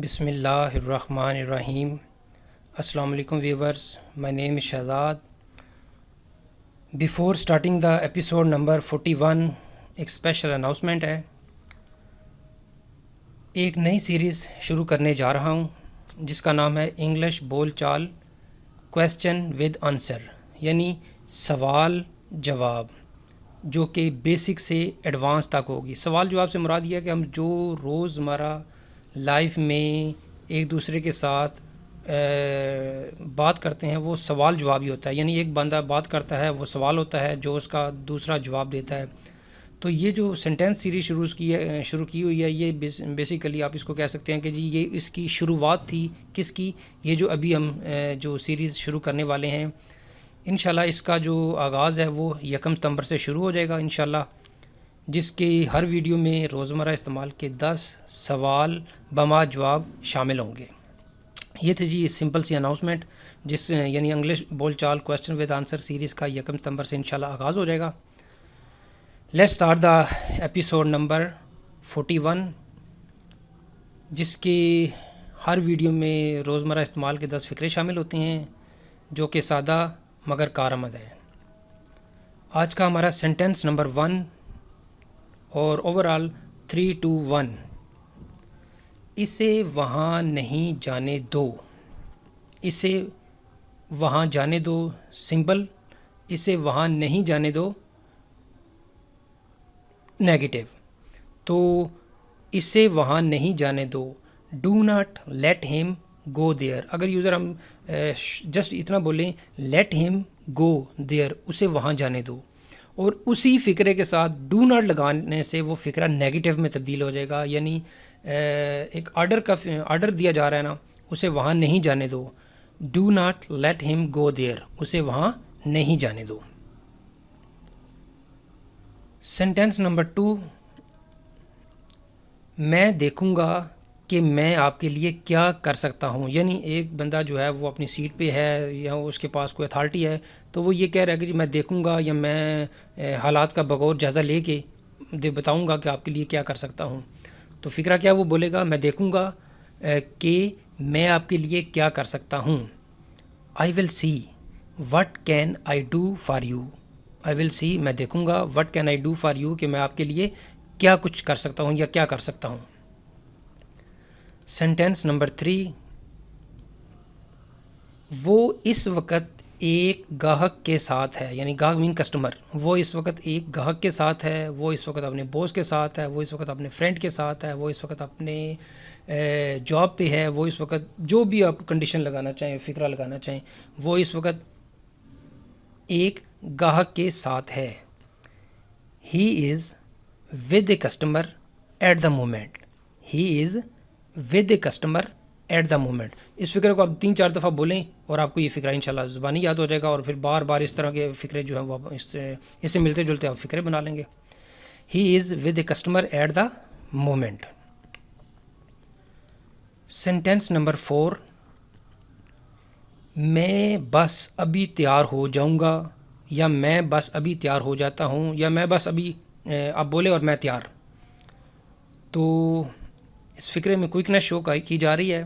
بسم اللہ الرحمن الرحیم. السلام علیکم viewers. My name is Shahzad. Before starting the episode number 41 ایک اسپیشل اناؤنسمنٹ ہے. ایک نئی سیریز شروع کرنے جا رہا ہوں جس کا نام ہے انگلش بول چال کویسچن ود آنسر، یعنی سوال جواب، جو کہ بیسک سے ایڈوانس تک ہوگی. سوال جواب سے مراد یہ ہے کہ ہم جو روزمرہ لائف میں ایک دوسرے کے ساتھ بات کرتے ہیں وہ سوال جواب ہی ہوتا ہے. یعنی ایک بندہ بات کرتا ہے، وہ سوال ہوتا ہے جو اس کا دوسرا جواب دیتا ہے. تو یہ جو سینٹینس سیریز شروع کی ہوئی ہے، یہ بیسیکلی آپ اس کو کہہ سکتے ہیں کہ جی یہ اس کی شروعات تھی. کس کی؟ یہ جو ابھی ہم جو سیریز شروع کرنے والے ہیں، انشاءاللہ اس کا جو آغاز ہے وہ 1 ستمبر سے شروع ہو جائے گا انشاءاللہ، جس کی ہر ویڈیو میں روزمرہ استعمال کے 10 سوال بما جواب شامل ہوں گے. یہ تھی جی سمپل سی اناؤنسمنٹ، یعنی انگلش بول چال کویسچن ود آنسر سیریز کا 1 ستمبر سے انشاءاللہ آغاز ہو جائے گا. Let's start the episode number 41، جس کی ہر ویڈیو میں روزمرہ استعمال کے 10 فقرے شامل ہوتے ہیں جو کہ سادہ مگر کارآمد ہیں. آج کا ہمارا سینٹینس نمبر 1 اور اوورال 3 2 1. اسے وہاں نہیں جانے دو. اسے وہاں جانے دو سمپل، اسے وہاں نہیں جانے دو نیگیٹو. تو اسے وہاں نہیں جانے دو، ڈو ناٹ لیٹ ہم گو دیئر. اگر یوزر ہم جسٹ اتنا بولیں لیٹ ہم گو دیئر، اسے وہاں جانے دو، اور اسی فقرے کے ساتھ ڈو ناٹ لگانے سے وہ فقرہ نیگیٹو میں تبدیل ہو جائے گا. یعنی ایک آرڈر دیا جا رہا ہے نا، اسے وہاں نہیں جانے دو، ڈو ناٹ لیٹ ہم گو دیئر، اسے وہاں نہیں جانے دو. سینٹینس نمبر 2، میں دیکھوں گا کہ میں آپ کے لیے کیا کر سکتا ہوں. یعنی ایک بندہ جو ہے وہ اپنی سیٹ پہ ہے یا اس کے پاس کوئی اتھارٹی ہے، تو وہ یہ کہہ رہا ہے کہ جی میں دیکھوں گا یا میں حالات کا بغور جائزہ لے کے بتاؤں گا کہ آپ کے لیے کیا کر سکتا ہوں. تو فقرہ کیا وہ بولے گا، میں دیکھوں گا کہ میں آپ کے لیے کیا کر سکتا ہوں. I will see what can I do for you. I will see, میں دیکھوں گا، what can I do for you, کہ میں آپ کے لیے کیا کچھ کر سکتا ہوں یا کیا کر سکتا ہوں. سینٹینس نمبر 3، وہ اس وقت ایک گاہک کے ساتھ ہے. یعنی گاہک مین کسٹمر. وہ اس وقت ایک گاہک کے ساتھ ہے، وہ اس وقت اپنے باس کے ساتھ ہے، وہ اس وقت اپنے فرینڈ کے ساتھ ہے، وہ اس وقت اپنے جاب پہ ہے، وہ اس وقت جو بھی آپ کنڈیشن لگانا چاہیں، فقرہ لگانا چاہیں، وہ اس وقت ایک گاہک کے ساتھ ہے. He is with a customer at the moment. He is with a customer at the moment. اس فقرے کو آپ 3-4 دفعہ بولیں اور آپ کو یہ فقرہ انشاءاللہ زبانی یاد ہو جائے گا، اور پھر بار بار اس طرح کے فقرے جو ہیں وہ اس سے ملتے جلتے آپ فقرے بنا لیں گے. He is with a customer at the moment. Sentence number 4، میں بس ابھی تیار ہو جاؤں گا، یا میں بس ابھی تیار ہو جاتا ہوں، یا میں بس ابھی آپ بولے اور میں تیار. تو اس فقرے میں کوئکنیس شو کی جا رہی ہے.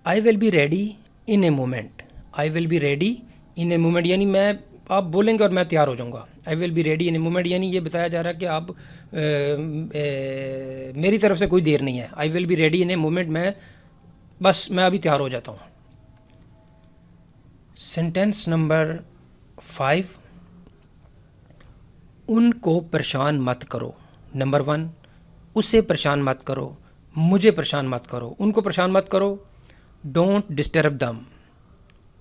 I will be ready in a moment. I will be ready in a moment, یعنی میں آپ بولیں گے اور میں تیار ہو جاؤں گا. I will be ready in a moment, یعنی یہ بتایا جا رہا ہے کہ آپ میری طرف سے کوئی دیر نہیں ہے. I will be ready in a moment, میں ابھی تیار ہو جاتا ہوں. سینٹینس نمبر 5، ان کو پریشان مت کرو. نمبر 1، اسے پریشان مت کرو، مجھے پریشان مت کرو. ان کو پریشان مت کرو، ڈونٹ ڈسٹرب دم.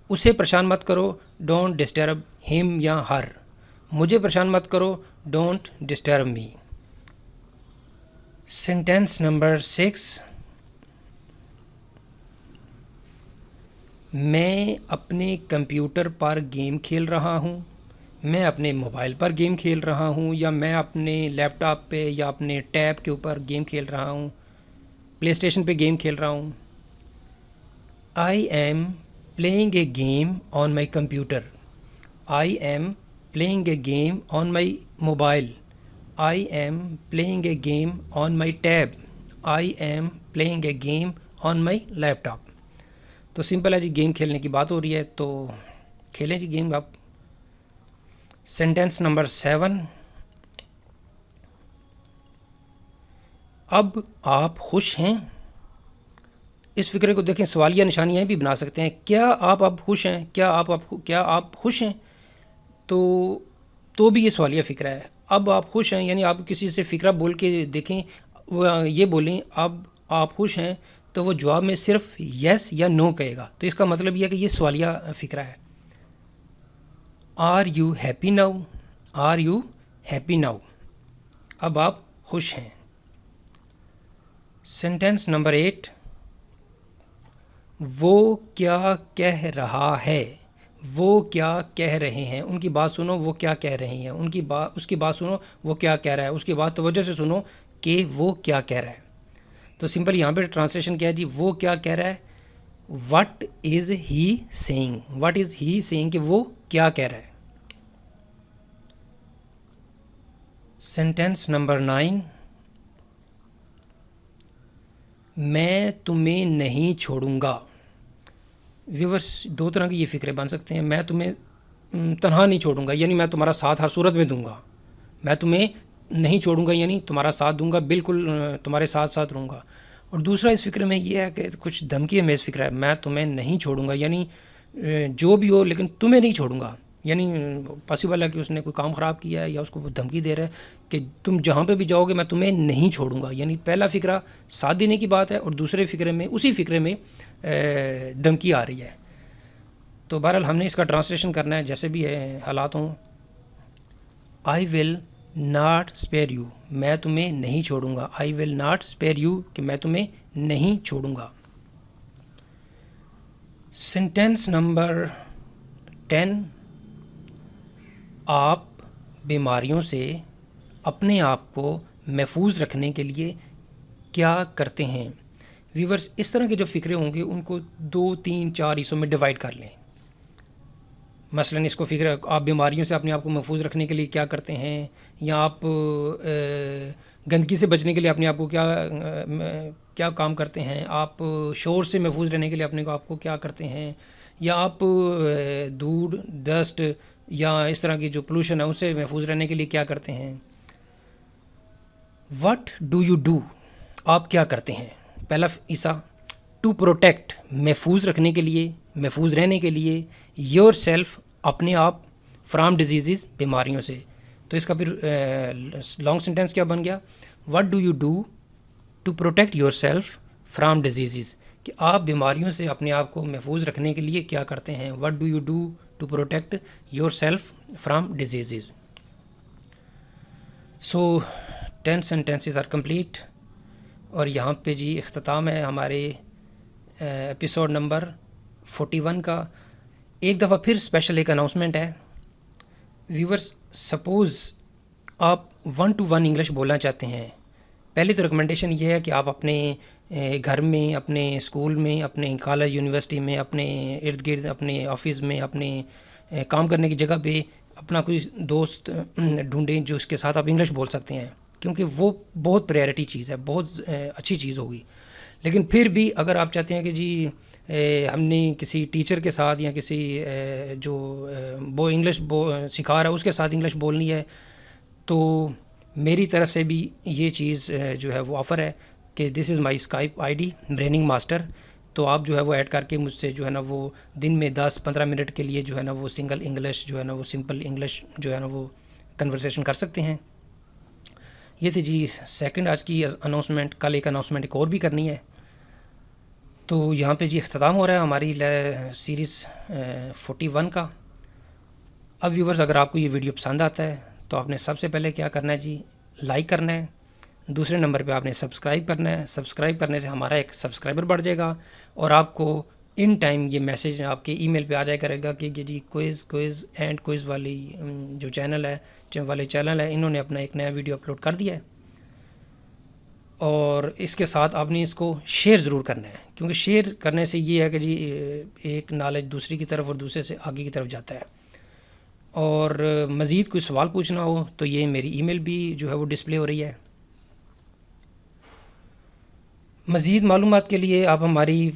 اسے پریشان مت کرو، ڈونٹ ڈسٹرب ہم یا ہر. مجھے پریشان مت کرو، don't disturb me. Sentence number 6، میں اپنے کمپیوٹر پر گیم کھیل رہا ہوں، میں اپنے موبائل پر گیم کھیل رہا ہوں، یا میں اپنے لیپ ٹاپ پہ یا اپنے ٹیب کے اوپر گیم کھیل رہا ہوں، پلے اسٹیشن پہ گیم کھیل رہا ہوں. I'm playing a game on my computer. I'm playing a game on my mobile. I'm playing a game on my tab. I'm playing a game on my laptop. تو simple ہے جی, game کھیلنے کی بات ہو رہی ہے تو کھیلیں جی گیم آپ. Sentence number 7. اب آپ خوش ہیں. اس فکرے کو دیکھیں, سوالیہ نشانیاں بھی بنا سکتے ہیں. کیا آپ اب خوش ہیں؟ کیا آپ خوش ہیں؟ تو بھی یہ سوالیہ فکرہ ہے. اب آپ خوش ہیں یعنی آپ کسی سے فکرہ بول کے دیکھیں, یہ بولیں اب آپ خوش ہیں, تو وہ جواب میں صرف یس یا نو کہے گا. تو اس کا مطلب یہ ہے کہ یہ سوالیہ فکرہ ہے. Are you happy now? Are you happy now? اب آپ خوش ہیں. Sentence number 8. وہ کیا کہہ رہا ہے؟ وہ کیا کہہ رہے ہیں؟ ان کی بات سنو, وہ کیا کہہ رہے ہیں. اس کی بات سنو, وہ کیا کہہ رہا ہے. اس کی بات توجہ سے سنو کہ وہ کیا کہہ رہا ہے. تو سمپل یہاں پہ ٹرانسلیشن کیا ہے جی, وہ کیا کہہ رہا ہے. What is he saying? What is he saying, کہ وہ کیا کہہ رہا ہے. Sentence number 9. میں تمہیں نہیں چھوڑوں گا. ویورس, دو طرح کی یہ فکرے بن سکتے ہیں. میں تمہیں تنہا نہیں چھوڑوں گا یعنی میں تمہارا ساتھ ہر صورت میں دوں گا. میں تمہیں نہیں چھوڑوں گا یعنی تمہارا ساتھ دوں گا, بالکل تمہارے ساتھ ساتھ رہوں گا. اور دوسرا اس فکر میں یہ ہے کہ کچھ دھمکی امیز فکر ہے. میں تمہیں نہیں چھوڑوں گا یعنی جو بھی ہو لیکن تمہیں نہیں چھوڑوں گا. یعنی پاسبل ہے کہ اس نے کوئی کام خراب کیا ہے یا اس کو وہ دھمکی دے رہا ہے کہ تم جہاں پہ بھی جاؤ گے میں تمہیں نہیں چھوڑوں گا. یعنی پہلا فکرہ ساتھ دینے کی بات ہے اور دوسرے فکرے میں, اسی فکرے میں دھمکی آ رہی ہے. تو بہرحال ہم نے اس کا ٹرانسلیشن کرنا ہے جیسے بھی ہے حالات ہوں. I will not spare you, میں تمہیں نہیں چھوڑوں گا. I will not spare you, کہ میں تمہیں نہیں چھوڑوں گا. Sentence number 10. آپ بیماریوں سے اپنے آپ کو محفوظ رکھنے کے لیے کیا کرتے ہیں؟ ویورز, اس طرح کے جو فکرے ہوں گے ان کو 2 3 4 حصوں میں ڈیوائڈ کر لیں. مثلاً اس کو فکر, آپ بیماریوں سے اپنے آپ کو محفوظ رکھنے کے لیے کیا کرتے ہیں, یا آپ گندگی سے بچنے کے لیے اپنے آپ کو کیا کام کرتے ہیں, آپ شور سے محفوظ رہنے کے لیے اپنے کو آپ کو کیا کرتے ہیں, یا آپ دھوڑ ڈسٹ یا اس طرح کی جو پولوشن ہے ان سے محفوظ رہنے کے لیے کیا کرتے ہیں. وٹ ڈو یو ڈو, آپ کیا کرتے ہیں. پہلا حصہ ٹو پروٹیکٹ, محفوظ رکھنے کے لیے, محفوظ رہنے کے لیے. یور سیلف, اپنے آپ. فرام ڈیزیزز, بیماریوں سے. تو اس کا پھر لانگ سینٹینس کیا بن گیا, what do you do to protect yourself from diseases, کہ آپ بیماریوں سے اپنے آپ کو محفوظ رکھنے کے لیے کیا کرتے ہیں. What do you do to protect yourself from diseases. So 10 sentences are complete. اور یہاں پہ جی اختتام ہے ہمارے ایپیسوڈ نمبر 41 کا. ایک دفعہ پھر اسپیشل ایک اناؤنسمنٹ ہے. ویورز, سپوز آپ 1 to 1 انگلش بولنا چاہتے ہیں, پہلی تو ریکمنڈیشن یہ ہے کہ آپ اپنے گھر میں, اپنے اسکول میں, اپنے کالج یونیورسٹی میں, اپنے ارد گرد, اپنے آفس میں, اپنے کام کرنے کی جگہ پہ اپنا کوئی دوست ڈھونڈیں جو اس کے ساتھ آپ انگلش بول سکتے ہیں, کیونکہ وہ بہت پریارٹی چیز ہے, بہت اچھی چیز ہوگی. لیکن پھر بھی اگر آپ چاہتے ہیں کہ جی ہم نے کسی ٹیچر کے ساتھ یا کسی جو وہ انگلش سکھا رہا ہے اس کے ساتھ انگلش بولنی ہے, تو میری طرف سے بھی یہ چیز جو ہے وہ آفر ہے کہ دس از مائی اسکائپ آئی ڈی بریننگ ماسٹر. تو آپ جو ہے وہ ایڈ کر کے مجھ سے جو ہے نا وہ دن میں 10-15 منٹ کے لیے جو ہے نا وہ سنگل انگلش جو ہے نا وہ سمپل انگلش جو ہے نا وہ کنورسیشن کر سکتے ہیں. یہ تھی جی سیکنڈ آج کی اناؤنسمنٹ. کل ایک اناؤنسمنٹ ایک اور بھی کرنی ہے. تو یہاں پہ جی اختتام ہو رہا ہے ہماری سیریز 41 کا. اب ویورز, اگر آپ کو یہ ویڈیو پسند آتا ہے تو آپ نے سب سے پہلے کیا کرنا ہے جی, لائک کرنا ہے. دوسرے نمبر پہ آپ نے سبسکرائب کرنا ہے. سبسکرائب کرنے سے ہمارا ایک سبسکرائبر بڑھ جائے گا اور آپ کو ان ٹائم یہ میسیج آپ کے ای میل پہ آ جائے کرے گا کہ جی کوئز اینڈ کوئز والی جو چینل ہے انہوں نے اپنا ایک نیا ویڈیو اپلوڈ کر دیا ہے. اور اس کے ساتھ آپ نے اس کو شیئر ضرور کرنا ہے, کیونکہ شیئر کرنے سے یہ ہے کہ جی ایک نالج دوسری کی طرف اور دوسرے سے آگے کی طرف جاتا ہے. اور مزید کوئی سوال پوچھنا ہو تو یہ میری ای میل بھی جو ہے وہ ڈسپلے ہو رہی ہے. مزید معلومات کے لیے آپ ہماری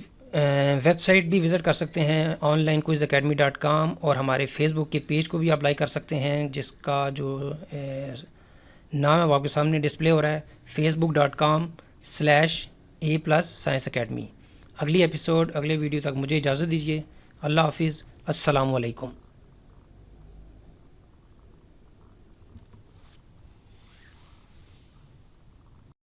ویب سائٹ بھی وزٹ کر سکتے ہیں onlinequizacademy.com، اور ہمارے فیس بک کے پیج کو بھی آپ لائک کر سکتے ہیں، جس کا جو نام ہے وہ آپ کے سامنے ڈسپلے ہو رہا ہے، facebook.com/A+ Science Academy۔ اگلی ایپیسوڈ اگلے ویڈیو تک مجھے اجازت دیجیے۔ اللہ حافظ، السلام علیکم۔